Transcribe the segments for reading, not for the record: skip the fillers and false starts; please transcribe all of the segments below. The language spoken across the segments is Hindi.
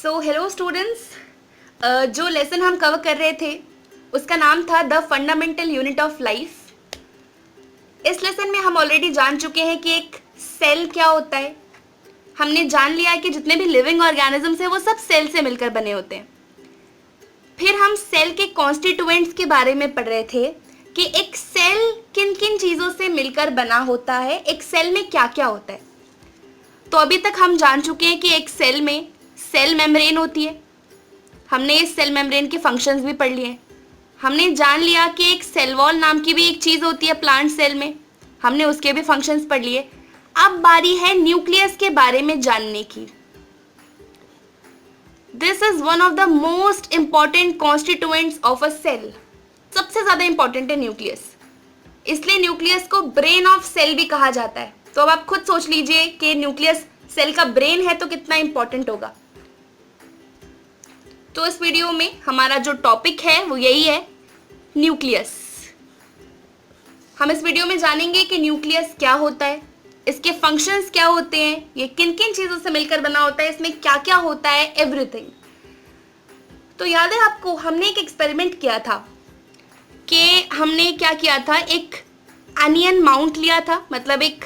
सो हेलो स्टूडेंट्स, जो लेसन हम कवर कर रहे थे उसका नाम था the fundamental unit of life. इस लेसन में हम ऑलरेडी जान चुके हैं कि एक सेल क्या होता है। हमने जान लिया है कि जितने भी लिविंग ऑर्गेनिजम्स हैं वो सब सेल से मिलकर बने होते हैं। फिर हम सेल के कॉन्स्टिट्यूएंट्स के बारे में पढ़ रहे थे कि एक सेल किन किन चीज़ों से मिलकर बना होता है, एक सेल में क्या क्या होता है। तो अभी तक हम जान चुके हैं कि एक सेल में सेल मेम्ब्रेन होती है। हमने इस सेल मेम्ब्रेन के फंक्शंस भी पढ़ लिए। हमने जान लिया कि एक सेल वॉल नाम की भी एक चीज़ होती है प्लांट सेल में, हमने उसके भी फंक्शंस पढ़ लिए। अब बारी है न्यूक्लियस के बारे में जानने की। This is one of the most important constituents of a cell. सबसे ज़्यादा इंपॉर्टेंट है न्यूक्लियस, इसलिए न्यूक्लियस को ब्रेन ऑफ सेल भी कहा जाता है। तो अब आप खुद सोच लीजिए कि न्यूक्लियस सेल का ब्रेन है तो कितना इंपॉर्टेंट होगा। तो इस वीडियो में हमारा जो टॉपिक है वो यही है, न्यूक्लियस। हम इस वीडियो में जानेंगे कि न्यूक्लियस क्या होता है, इसके फंक्शंस क्या होते हैं, ये किन किन चीज़ों से मिलकर बना होता है, इसमें क्या क्या होता है, एवरीथिंग। तो याद है आपको, हमने एक एक्सपेरिमेंट किया था कि हमने क्या किया था, एक अनियन माउंट लिया था। मतलब एक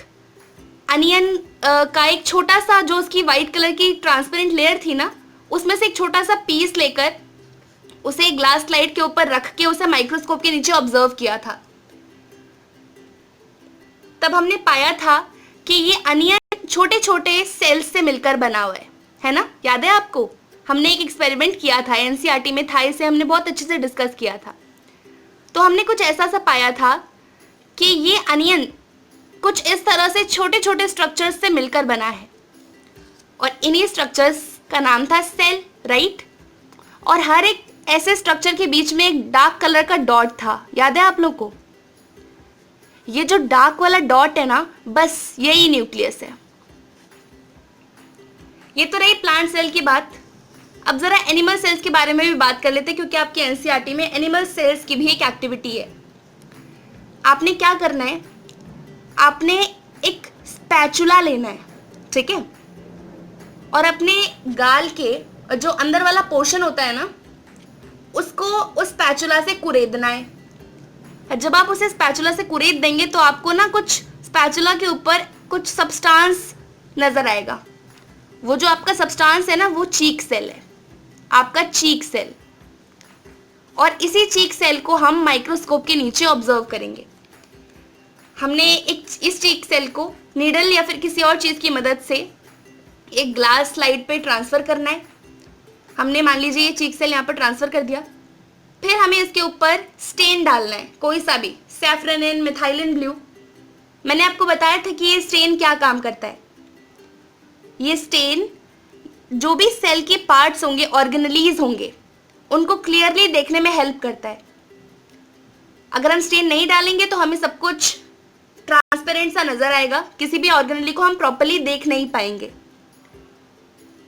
अनियन का एक छोटा सा, जो उसकी वाइट कलर की ट्रांसपेरेंट लेयर थी ना, उसमें से एक छोटा सा पीस लेकर उसे ग्लास स्लाइड के ऊपर रख के उसे माइक्रोस्कोप के नीचे ऑब्जर्व किया था। तब हमने पाया था कि ये अनियन छोटे छोटे सेल्स से मिलकर बना हुआ है ना। याद है आपको, हमने एक एक्सपेरिमेंट किया था, एनसीईआरटी में था, इसे हमने बहुत अच्छे से डिस्कस किया था। तो हमने कुछ ऐसा सा पाया था कि ये अनियन कुछ इस तरह से छोटे छोटे स्ट्रक्चर्स से मिलकर बना है, और इन्हीं स्ट्रक्चर्स का नाम था सेल, राइट। और हर एक ऐसे स्ट्रक्चर के बीच में एक डार्क कलर का डॉट था। याद है आप लोग को, ये जो डार्क वाला डॉट है ना, बस यही न्यूक्लियस है। ये तो रही प्लांट सेल की बात। अब जरा एनिमल सेल्स के बारे में भी बात कर लेते हैं, क्योंकि आपके एनसीईआरटी में एनिमल सेल्स की भी एक एक्टिविटी है। आपने क्या करना है, आपने एक स्पैचुला लेना है, ठीक है, और अपने गाल के जो अंदर वाला पोर्शन होता है ना, उसको उस स्पैचुला से कुरेदना है। जब आप उसे स्पैचुला से कुरेद देंगे तो आपको ना कुछ स्पैचुला के ऊपर कुछ सब्सटेंस नजर आएगा। वो जो आपका सब्सटेंस है ना, वो चीक सेल है, आपका चीक सेल। और इसी चीक सेल को हम माइक्रोस्कोप के नीचे ऑब्जर्व करेंगे। हमने इस चीक सेल को नीडल या फिर किसी और चीज़ की मदद से एक ग्लास स्लाइड पे ट्रांसफ़र करना है। हमने मान लीजिए ये चीक सेल यहाँ पर ट्रांसफ़र कर दिया। फिर हमें इसके ऊपर स्टेन डालना है, कोई सा भी, सैफ्रनिन, मिथाइलिन ब्लू। मैंने आपको बताया था कि ये स्टेन क्या काम करता है। ये स्टेन जो भी सेल के पार्ट्स होंगे, ऑर्गेनेलीज होंगे, उनको क्लियरली देखने में हेल्प करता है। अगर हम स्टेन नहीं डालेंगे तो हमें सब कुछ ट्रांसपेरेंट सा नजर आएगा, किसी भी ऑर्गेनेली को हम प्रॉपर्ली देख नहीं पाएंगे।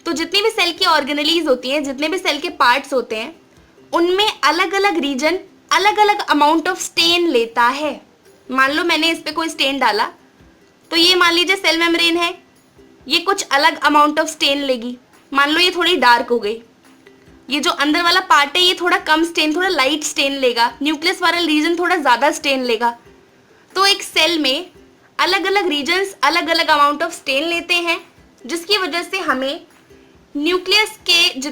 तो जितनी भी सेल की ऑर्गेनेलीज होती हैं, जितने भी सेल के पार्ट्स होते हैं, उनमें अलग अलग रीजन अलग अलग अमाउंट ऑफ स्टेन लेता है। मान लो मैंने इस पे कोई स्टेन डाला, तो ये मान लीजिए सेल मेम्ब्रेन है, ये कुछ अलग अमाउंट ऑफ स्टेन लेगी। मान लो ये थोड़ी डार्क हो गई, ये जो अंदर वाला पार्ट है ये थोड़ा कम स्टेन, थोड़ा लाइट स्टेन लेगा, न्यूक्लियस वाला रीजन थोड़ा ज़्यादा स्टेन लेगा। तो एक सेल में अलग अलग रीजन्स अलग अलग अमाउंट ऑफ स्टेन लेते हैं, जिसकी वजह से हमें न्यूक्लियस के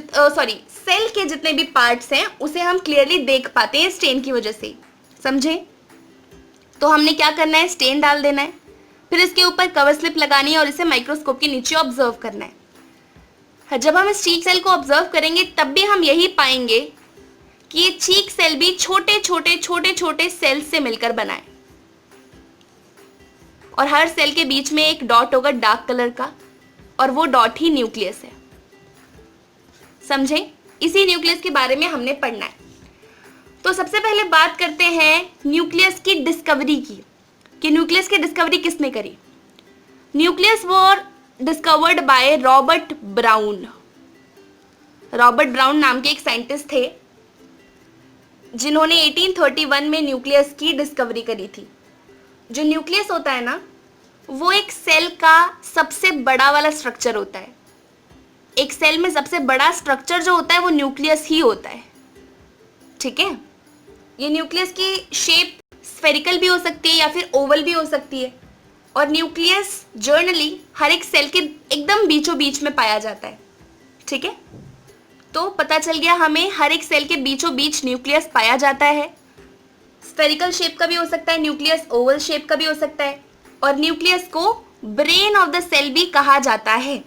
सेल के जितने भी पार्ट्स हैं उसे हम क्लियरली देख पाते हैं स्टेन की वजह से। समझे? तो हमने क्या करना है, स्टेन डाल देना है, फिर इसके ऊपर कवर स्लिप लगानी है और इसे माइक्रोस्कोप के नीचे ऑब्जर्व करना है। जब हम इस चीक सेल को ऑब्जर्व करेंगे तब भी हम यही पाएंगे कि ये चीक सेल भी छोटे छोटे सेल्स से मिलकर बना है, और हर सेल के बीच में एक डॉट होगा डार्क कलर का, और वो डॉट ही न्यूक्लियस है। समझे? इसी न्यूक्लियस के बारे में हमने पढ़ना है। तो सबसे पहले बात करते हैं न्यूक्लियस की डिस्कवरी की, कि न्यूक्लियस की डिस्कवरी किसने करी। Nucleus war discovered by Robert brown. Robert brown नाम के एक साइंटिस्ट थे जिन्होंने 1831 में न्यूक्लियस की डिस्कवरी करी थी। जो न्यूक्लियस होता है ना, वो एक सेल का सबसे बड़ा वाला स्ट्रक्चर होता है। एक सेल में सबसे बड़ा स्ट्रक्चर जो होता है वो न्यूक्लियस ही होता है, ठीक है। ये न्यूक्लियस की शेप स्फेरिकल भी हो सकती है या फिर ओवल भी हो सकती है, और न्यूक्लियस जर्नली हर एक सेल के एकदम बीचों बीच में पाया जाता है, ठीक है। तो पता चल गया हमें हर एक सेल के बीचों बीच न्यूक्लियस पाया जाता है। स्फेरिकल शेप का भी हो सकता है न्यूक्लियस, ओवल शेप का भी हो सकता है, और न्यूक्लियस को ब्रेन ऑफ द सेल भी कहा जाता है।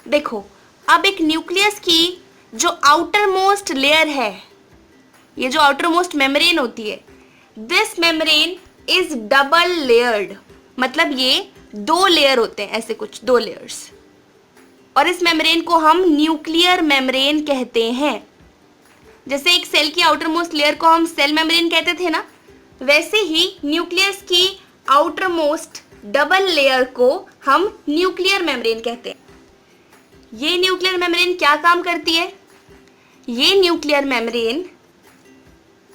देखो, अब एक न्यूक्लियस की जो आउटर मोस्ट लेयर है, ये जो आउटर मोस्ट मेम्ब्रेन होती है, this membrane is double layered, मतलब ये 2 लेयर होते हैं, ऐसे कुछ 2 लेयर्स, और इस मेम्ब्रेन को हम न्यूक्लियर मेम्ब्रेन कहते हैं। जैसे एक सेल की आउटर मोस्ट लेयर को हम सेल मेम्ब्रेन कहते थे ना, वैसे ही न्यूक्लियस की आउटर मोस्ट डबल लेयर को हम न्यूक्लियर मेम्ब्रेन कहते हैं। ये न्यूक्लियर मेम्ब्रेन क्या काम करती है? ये न्यूक्लियर मेम्ब्रेन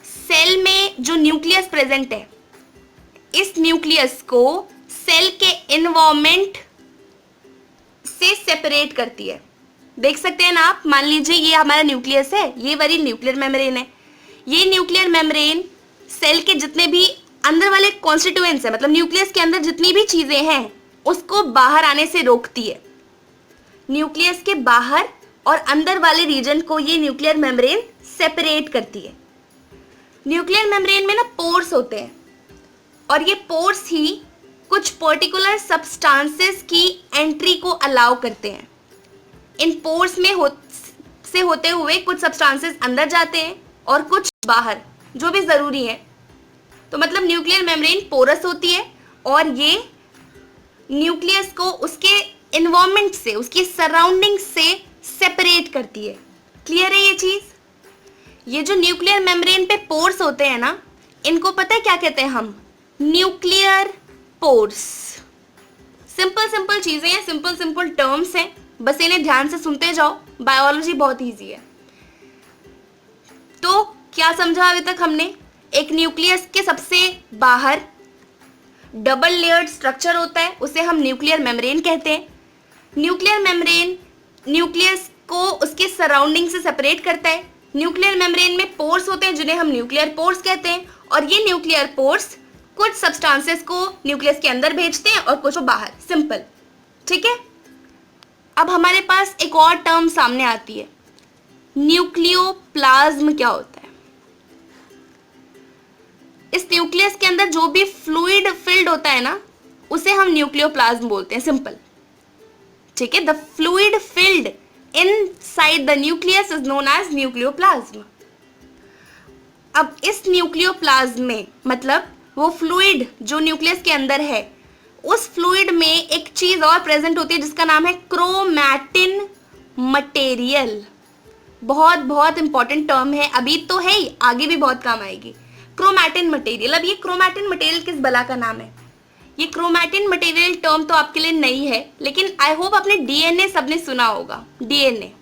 सेल में जो न्यूक्लियस प्रेजेंट है, इस न्यूक्लियस को सेल के एनवायरनमेंट से सेपरेट करती है। देख सकते हैं ना आप, मान लीजिए ये हमारा न्यूक्लियस है, ये वाली न्यूक्लियर मेम्ब्रेन है। ये न्यूक्लियर मेम्ब्रेन सेल के जितने भी अंदर वाले कॉन्स्टिट्यूएंट्स है, मतलब न्यूक्लियस के अंदर जितनी भी चीजें हैं, उसको बाहर आने से रोकती है। न्यूक्लियस के बाहर और अंदर वाले रीजन को ये न्यूक्लियर मेम्ब्रेन सेपरेट करती है। न्यूक्लियर मेम्ब्रेन में ना पोर्स होते हैं, और ये पोर्स ही कुछ पर्टिकुलर सब्सटेंसेस की एंट्री को अलाउ करते हैं। इन पोर्स में से होते हुए कुछ सब्सटेंसेस अंदर जाते हैं और कुछ बाहर, जो भी ज़रूरी है। तो मतलब न्यूक्लियर मेम्ब्रेन पोरस होती है, और ये न्यूक्लियस को उसके एनवायरनमेंट से, उसकी सराउंडिंग से सेपरेट करती है। क्लियर है ये चीज़? ये जो न्यूक्लियर मेम्ब्रेन पे पोर्स होते हैं ना, इनको पता है क्या कहते हैं हम? Nuclear pores. सिंपल सिंपल चीज़ें हैं, सिंपल सिंपल टर्म्स हैं, बस इन्हें ध्यान से सुनते जाओ। बायोलॉजी बहुत ईजी है। तो क्या समझा अभी तक हमने? एक न्यूक्लियस के सबसे बाहर डबल लेयर्ड स्ट्रक्चर होता है, उसे हम न्यूक्लियर मेम्ब्रेन कहते हैं। न्यूक्लियर मेम्ब्रेन न्यूक्लियस को उसके सराउंडिंग से सेपरेट करता है। न्यूक्लियर मेम्ब्रेन में पोर्स होते हैं जिन्हें हम न्यूक्लियर पोर्स कहते हैं, और ये न्यूक्लियर पोर्स कुछ सब्सटेंसेस को न्यूक्लियस के अंदर भेजते हैं और कुछ को बाहर। सिंपल, ठीक है। अब हमारे पास एक और टर्म सामने आती है, न्यूक्लियोप्लाज्म। क्या होता है? इस न्यूक्लियस के अंदर जो भी फ्लूइड फिल्ड होता है ना, उसे हम न्यूक्लियोप्लाज्म बोलते हैं। सिंपल, ठीक है। The fluid filled inside the nucleus is known as nucleoplasm. अब इस न्यूक्लियोप्लाज्म में, मतलब वो फ्लूइड जो न्यूक्लियस के अंदर है, उस फ्लूइड में एक चीज और प्रेजेंट होती है जिसका नाम है क्रोमैटिन मटेरियल। बहुत बहुत इंपॉर्टेंट टर्म है, अभी तो है ही, आगे भी बहुत काम आएगी। Chromatin material. अब ये क्रोमैटिन मटेरियल किस बला का नाम है? ये क्रोमैटिन मटेरियल टर्म तो आपके लिए नई है, लेकिन आई होप आपने डीएनए सबने सुना होगा। डीएनए,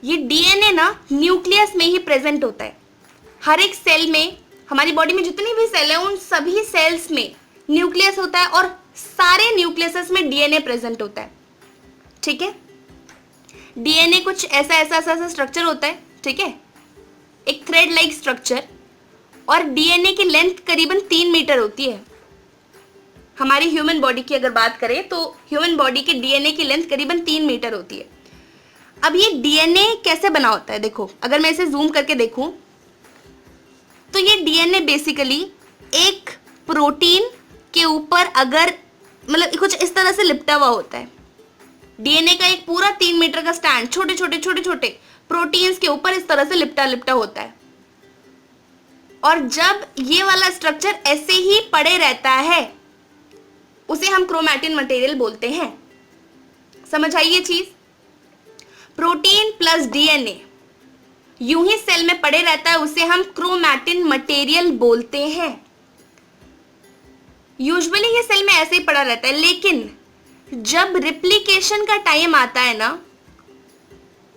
ये डीएनए ना न्यूक्लियस में ही प्रेजेंट होता है। हर एक सेल में, हमारी बॉडी में जितनी भी सेल है, उन सभी सेल्स में न्यूक्लियस होता है, और सारे न्यूक्लियस में डीएनए प्रेजेंट होता है, ठीक है। डीएनए कुछ ऐसा ऐसा ऐसा ऐसा स्ट्रक्चर होता है, ठीक है, एक थ्रेड लाइक स्ट्रक्चर, और डीएनए की लेंथ करीबन 3 मीटर होती है। हमारी ह्यूमन बॉडी की अगर बात करें तो ह्यूमन बॉडी के डीएनए की लेंथ करीबन 3 मीटर होती है। अब ये डीएनए कैसे बना होता है? देखो, अगर मैं इसे जूम करके देखूं तो ये डीएनए बेसिकली एक प्रोटीन के ऊपर, अगर मतलब कुछ इस तरह से लिपटा हुआ होता है। डीएनए का एक पूरा 3 मीटर का स्टैंड छोटे छोटे छोटे छोटे प्रोटीन्स के ऊपर इस तरह से लिपटा लिपटा होता है, और जब ये वाला स्ट्रक्चर ऐसे ही पड़े रहता है, उसे हम क्रोमैटिन मटेरियल बोलते हैं। समझ आई ये चीज? प्रोटीन प्लस डीएनए यूं ही सेल में पड़े रहता है, उसे हम क्रोमैटिन मटेरियल बोलते हैं। यूजुअली ये सेल में ऐसे ही पड़ा रहता है, लेकिन जब रिप्लिकेशन का टाइम आता है ना,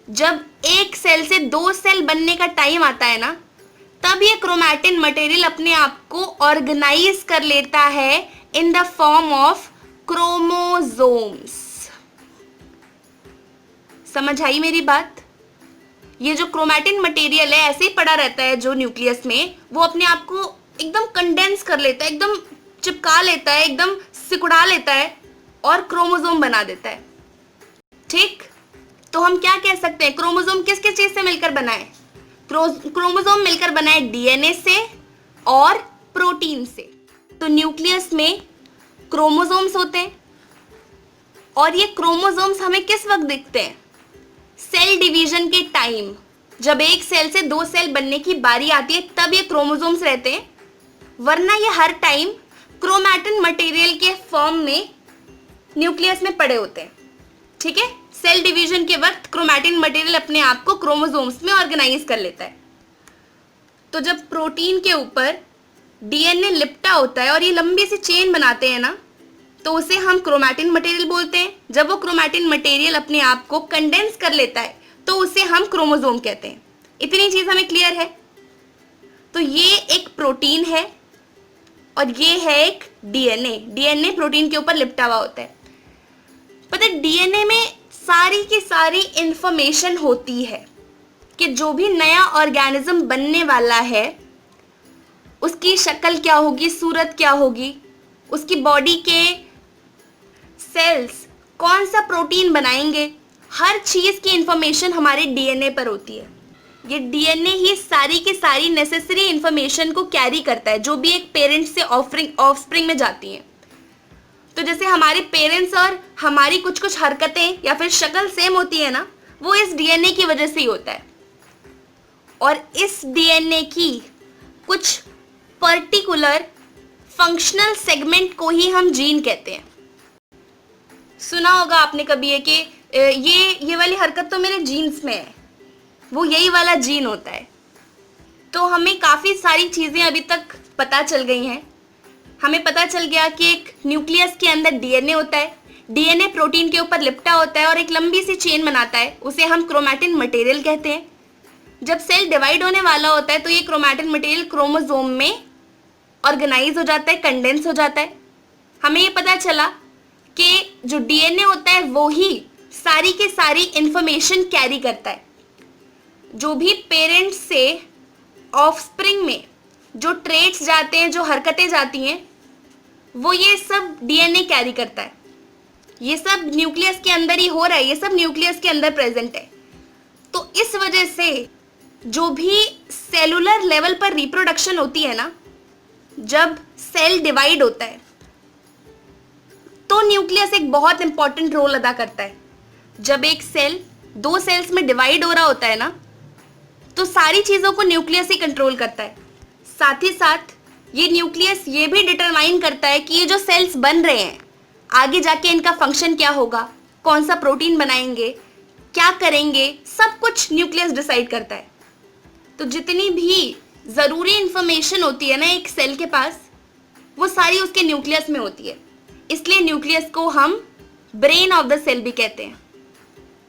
जब एक सेल से 2 सेल बनने का टाइम आता है ना, तब ये क्रोमैटिन मटेरियल अपने आप को ऑर्गेनाइज कर लेता है in the form of chromosomes. समझ आई मेरी बात? ये जो क्रोमैटिन मटेरियल है ऐसे ही पड़ा रहता है जो न्यूक्लियस में, वो अपने आप को एकदम कंडेंस कर लेता है, एकदम चिपका लेता है, एकदम सिकुड़ा लेता है और क्रोमोसोम बना देता है। ठीक, तो हम क्या कह सकते हैं, क्रोमोसोम किस किस चीज से मिलकर बना है? क्रोमोसोम मिलकर बना है डीएनए से और प्रोटीन से। तो न्यूक्लियस में क्रोमोसोम्स होते हैं और ये क्रोमोसोम्स हमें किस वक्त दिखते हैं? सेल डिवीजन के टाइम, जब एक सेल से दो सेल बनने की बारी आती है तब ये क्रोमोसोम्स रहते हैं, वरना ये हर टाइम क्रोमैटिन मटेरियल के फॉर्म में न्यूक्लियस में पड़े होते हैं। ठीक है, सेल डिवीजन के वक्त क्रोमैटिन मटेरियल अपने आप को क्रोमोसोम्स में ऑर्गेनाइज कर लेता है। तो जब प्रोटीन के ऊपर डीएनए लिपटा होता है और ये लंबी सी चेन बनाते हैं ना, तो उसे हम क्रोमैटिन मटेरियल बोलते हैं। जब वो क्रोमैटिन मटेरियल अपने आप को कंडेंस कर लेता है तो उसे हम क्रोमोसोम कहते हैं। इतनी चीज हमें क्लियर है? तो ये एक प्रोटीन है और ये है एक डीएनए। डीएनए प्रोटीन के ऊपर लिपटा हुआ होता है। पता है, डीएनए में सारी की सारी इंफॉर्मेशन होती है कि जो भी नया ऑर्गेनिज्म बनने वाला है उसकी शक्ल क्या होगी, सूरत क्या होगी, उसकी बॉडी के सेल्स कौन सा प्रोटीन बनाएंगे, हर चीज की इंफॉर्मेशन हमारे डीएनए पर होती है। ये डीएनए ही सारी की सारी नेसेसरी इंफॉर्मेशन को कैरी करता है जो भी एक पेरेंट से ऑफस्प्रिंग में जाती हैं। तो जैसे हमारे पेरेंट्स और हमारी कुछ कुछ हरकतें या फिर शक्ल सेम होती है ना, वो इस डीएनए की वजह से ही होता है। और इस डीएनए की कुछ पर्टिकुलर फंक्शनल सेगमेंट को ही हम जीन कहते हैं। सुना होगा आपने कभी है कि ये वाली हरकत तो मेरे जीन्स में है, वो यही वाला जीन होता है। तो हमें काफ़ी सारी चीज़ें अभी तक पता चल गई हैं। हमें पता चल गया कि एक न्यूक्लियस के अंदर डीएनए होता है, डीएनए प्रोटीन के ऊपर लिपटा होता है और एक लंबी सी चेन बनाता है, उसे हम क्रोमैटिन मटेरियल कहते हैं। जब सेल डिवाइड होने वाला होता है तो ये क्रोमैटिन मटेरियल क्रोमोसोम में ऑर्गेनाइज हो जाता है, कंडेंस हो जाता है। हमें ये पता चला कि जो डीएनए होता है वो ही सारी की सारी इंफॉर्मेशन कैरी करता है। जो भी पेरेंट्स से ऑफस्प्रिंग में जो ट्रेट्स जाते हैं, जो हरकतें जाती हैं, वो ये सब डीएनए कैरी करता है। ये सब न्यूक्लियस के अंदर ही हो रहा है, ये सब न्यूक्लियस के अंदर प्रेजेंट है। तो इस वजह से जो भी सेलुलर लेवल पर रिप्रोडक्शन होती है ना, जब सेल डिवाइड होता है तो न्यूक्लियस एक बहुत इंपॉर्टेंट रोल अदा करता है। जब एक सेल दो सेल्स में डिवाइड हो रहा होता है ना, तो सारी चीज़ों को न्यूक्लियस ही कंट्रोल करता है। साथ ही साथ ये न्यूक्लियस ये भी डिटरमाइन करता है कि ये जो सेल्स बन रहे हैं आगे जाके इनका फंक्शन क्या होगा, कौन सा प्रोटीन बनाएंगे, क्या करेंगे, सब कुछ न्यूक्लियस डिसाइड करता है। तो जितनी भी ज़रूरी इंफॉर्मेशन होती है ना एक सेल के पास, वो सारी उसके न्यूक्लियस में होती है। इसलिए न्यूक्लियस को हम ब्रेन ऑफ द सेल भी कहते हैं।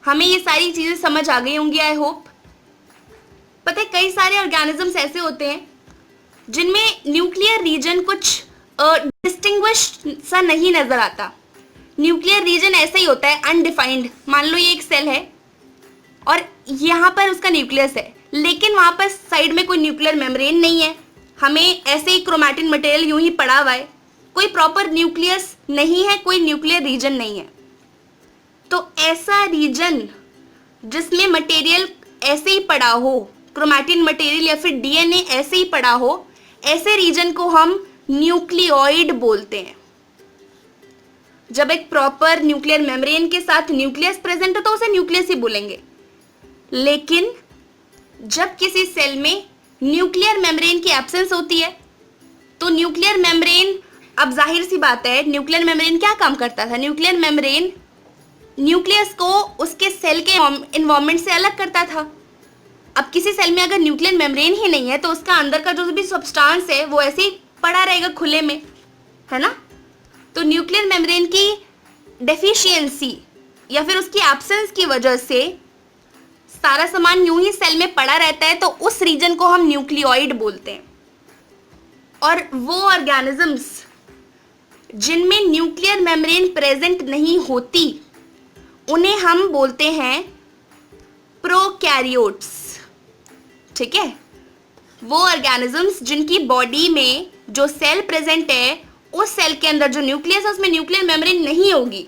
हमें ये सारी चीज़ें समझ आ गई होंगी, आई होप। पता है, कई सारे ऑर्गेनिजम्स ऐसे होते हैं जिनमें न्यूक्लियर रीजन कुछ डिस्टिंग्विश सा नहीं नज़र आता। न्यूक्लियर रीजन ऐसा ही होता है, अनडिफाइंड। मान लो ये एक सेल है और यहाँ पर उसका न्यूक्लियस है, लेकिन वहाँ पर साइड में कोई न्यूक्लियर मेम्ब्रेन नहीं है। हमें ऐसे ही क्रोमैटिन मटेरियल यूं ही पड़ा हुआ है, कोई प्रॉपर न्यूक्लियस नहीं है, कोई न्यूक्लियर रीजन नहीं है। तो ऐसा रीजन जिसमें मटेरियल ऐसे ही पड़ा हो, क्रोमैटिन मटेरियल या फिर डीएनए ऐसे ही पड़ा हो, ऐसे रीजन को हम न्यूक्लियोइड बोलते हैं। जब एक प्रॉपर न्यूक्लियर मेम्ब्रेन के साथ न्यूक्लियस प्रेजेंट हो तो उसे न्यूक्लियस ही बोलेंगे। लेकिन जब किसी सेल में न्यूक्लियर मेम्ब्रेन की एब्सेंस होती है तो न्यूक्लियर मेम्ब्रेन, अब जाहिर सी बात है, न्यूक्लियर मेम्ब्रेन क्या काम करता था? न्यूक्लियर मेम्ब्रेन न्यूक्लियस को उसके सेल के इन्वायरमेंट से अलग करता था। अब किसी सेल में अगर न्यूक्लियर मेम्ब्रेन ही नहीं है तो उसका अंदर का जो भी सब्सटेंस है वो ऐसे ही पड़ा रहेगा खुले में, है ना। तो न्यूक्लियर मेम्ब्रेन की डेफिशिएंसी या फिर उसकी एब्सेंस की वजह से सारा सामान यूं ही सेल में पड़ा रहता है, तो उस रीजन को हम न्यूक्लियोइड बोलते हैं। और वो ऑर्गेनिजम्स जिनमें न्यूक्लियर मेम्ब्रेन प्रेजेंट नहीं होती उन्हें हम बोलते हैं प्रोकैरियोट्स, ठीक है, वो ऑर्गेनिजम्स जिनकी बॉडी में जो सेल प्रेजेंट है उस सेल के अंदर जो न्यूक्लियस है उसमें न्यूक्लियर मेम्ब्रेन नहीं होगी,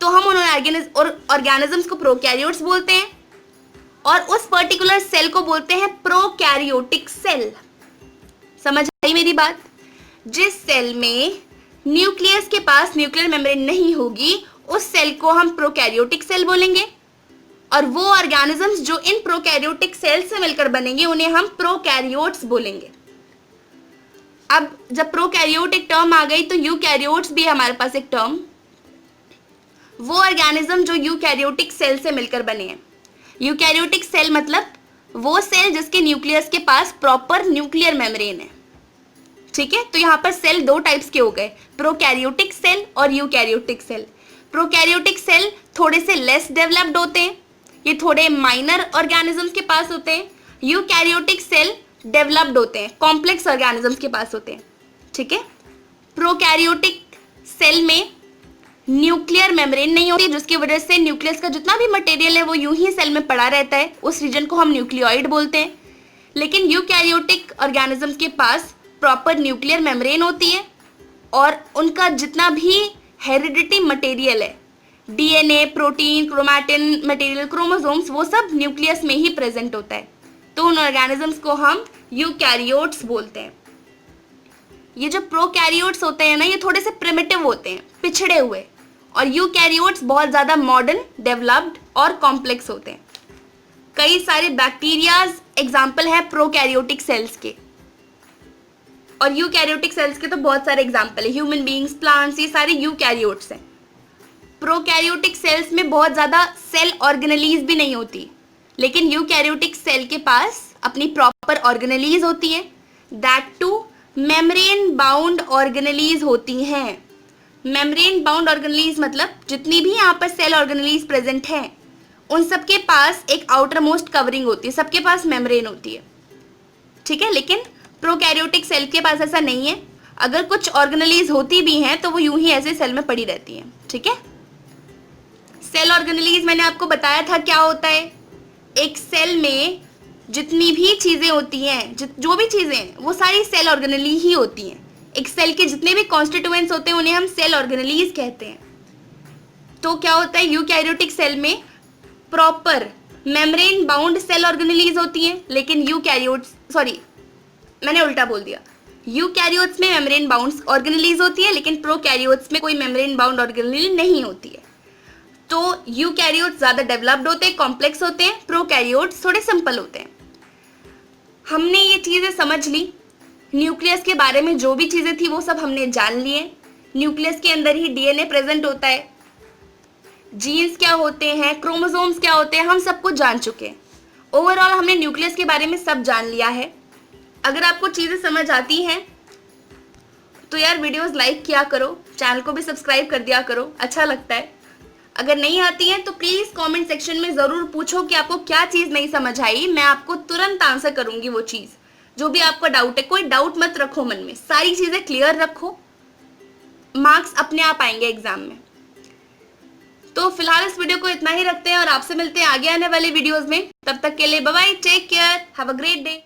तो हम उन ऑर्गेनिजम्स को प्रोकैरियोट्स बोलते हैं और उस पर्टिकुलर सेल को बोलते हैं प्रोकैरियोटिक सेल। समझ आई मेरी बात? जिस सेल में न्यूक्लियस के पास न्यूक्लियर मेम्ब्रेन नहीं होगी उस सेल को हम प्रोकैरियोटिक सेल बोलेंगे, और वो ऑर्गेनिजम्स जो इन प्रोकैरियोटिक सेल से मिलकर बनेंगे उन्हें हम प्रोकैरियोट्स बोलेंगे। अब जब प्रोकैरियोट एक टर्म आ गई तो यूकैरियोट्स भी हमारे पास एक टर्म, वो ऑर्गेनिज्म जो यूकैरियोटिक सेल से मिलकर बने हैं। यूकैरियोटिक सेल मतलब वो सेल जिसके न्यूक्लियस के पास प्रॉपर न्यूक्लियर मेम्ब्रेन है, ठीक है। तो यहाँ पर सेल दो टाइप्स के हो गए, प्रोकैरियोटिक सेल और यूकैरियोटिक सेल। प्रोकैरियोटिक सेल थोड़े से लेस डेवलप्ड होते हैं, ये थोड़े माइनर ऑर्गेनिजम्स के पास होते हैं। यूकैरियोटिक सेल डेवलप्ड होते हैं, कॉम्प्लेक्स ऑर्गेनिजम्स के पास होते हैं, ठीक है। प्रोकैरियोटिक सेल में न्यूक्लियर मेम्ब्रेन नहीं होती, जिसकी वजह से न्यूक्लियस का जितना भी मटेरियल है वो यूं ही सेल में पड़ा रहता है, उस रीजन को हम न्यूक्लियोइड बोलते हैं। लेकिन यूकैरियोटिक ऑर्गेनिजम्स के पास प्रॉपर न्यूक्लियर मेम्ब्रेन होती है और उनका जितना भी हेरिडिटी मटेरियल है, DNA, protein, chromatin material, chromosomes, वो सब न्यूक्लियस में ही प्रेजेंट होता है, तो उन ऑर्गेनिजम्स को हम यूकैरियोट्स बोलते हैं। ये जो प्रोकैरियोट्स होते हैं ना, ये थोड़े से प्रिमिटिव होते हैं, पिछड़े हुए, और यूकैरियोट्स बहुत ज़्यादा मॉडर्न, डेवलप्ड और कॉम्प्लेक्स होते हैं। कई सारे बैक्टीरियाज एग्जाम्पल है प्रोकैरियोटिक सेल्स के, और यूकैरियोटिक सेल्स के तो बहुत सारे एग्जाम्पल है, ह्यूमन बीइंग्स, प्लांट्स, ये सारे यूकैरियोट्स हैं। प्रोकैरियोटिक सेल्स में बहुत ज़्यादा सेल ऑर्गेनेलीज भी नहीं होती, लेकिन यूकैरियोटिक सेल के पास अपनी प्रॉपर ऑर्गेनेलीज होती है, that two membrane bound organelles होती हैं। मेम्ब्रेन बाउंड ऑर्गेनेलीज मतलब जितनी भी यहाँ पर सेल ऑर्गेनेलीज प्रेजेंट हैं उन सबके पास एक आउटर मोस्ट कवरिंग होती है, सबके पास मेम्ब्रेन होती है, ठीक है। लेकिन प्रोकैरियोटिक सेल के पास ऐसा नहीं है, अगर कुछ ऑर्गेनेलीज होती भी हैं तो वो यूं ही ऐसे सेल में पड़ी रहती हैं, ठीक है। सेल ऑर्गेनेलीज मैंने आपको बताया था क्या होता है। एक सेल में जितनी भी चीज़ें होती हैं, जो भी चीज़ें हैं वो सारी सेल ऑर्गेनेली ही होती हैं। एक सेल के जितने भी कॉन्स्टिट्यूएंट्स होते हैं उन्हें हम सेल ऑर्गेनेलीज कहते हैं। तो क्या होता है, यूकैरियोटिक सेल में proper membrane bound cell organelles होती हैं, लेकिन मैंने उल्टा बोल दिया, यूकैरियोट्स में मेम्ब्रेन बाउंड ऑर्गेनेलीज होती है, लेकिन प्रोकैरियोट्स में कोई मेम्ब्रेन बाउंड ऑर्गेनेली नहीं होती है। तो यूकैरियोट्स ज़्यादा डेवलप्ड होते हैं, कॉम्प्लेक्स होते हैं, प्रोकैरियोट्स थोड़े सिंपल होते हैं। हमने ये चीज़ें समझ ली, न्यूक्लियस के बारे में जो भी चीज़ें थी वो सब हमने जान लिए। न्यूक्लियस के अंदर ही डीएनए प्रेजेंट होता है, जीन्स क्या होते हैं, क्रोमोसोम्स क्या होते हैं, हम सब कुछ जान चुके हैं। ओवरऑल हमने न्यूक्लियस के बारे में सब जान लिया है। अगर आपको चीज़ें समझ आती हैं तो यार वीडियोस लाइक किया करो, चैनल को भी सब्सक्राइब कर दिया करो, अच्छा लगता है। अगर नहीं आती है तो प्लीज़ कमेंट सेक्शन में ज़रूर पूछो कि आपको क्या चीज़ नहीं समझ आई, मैं आपको तुरंत आंसर करूँगी वो चीज़। जो भी आपका डाउट है, कोई डाउट मत रखो मन में, सारी चीज़ें क्लियर रखो, मार्क्स अपने आप आएंगे एग्जाम में। तो फिलहाल इस वीडियो को इतना ही रखते हैं और आपसे मिलते हैं आगे आने वाले वीडियोज़ में। तब तक के लिए bye bye, take care, have a great day.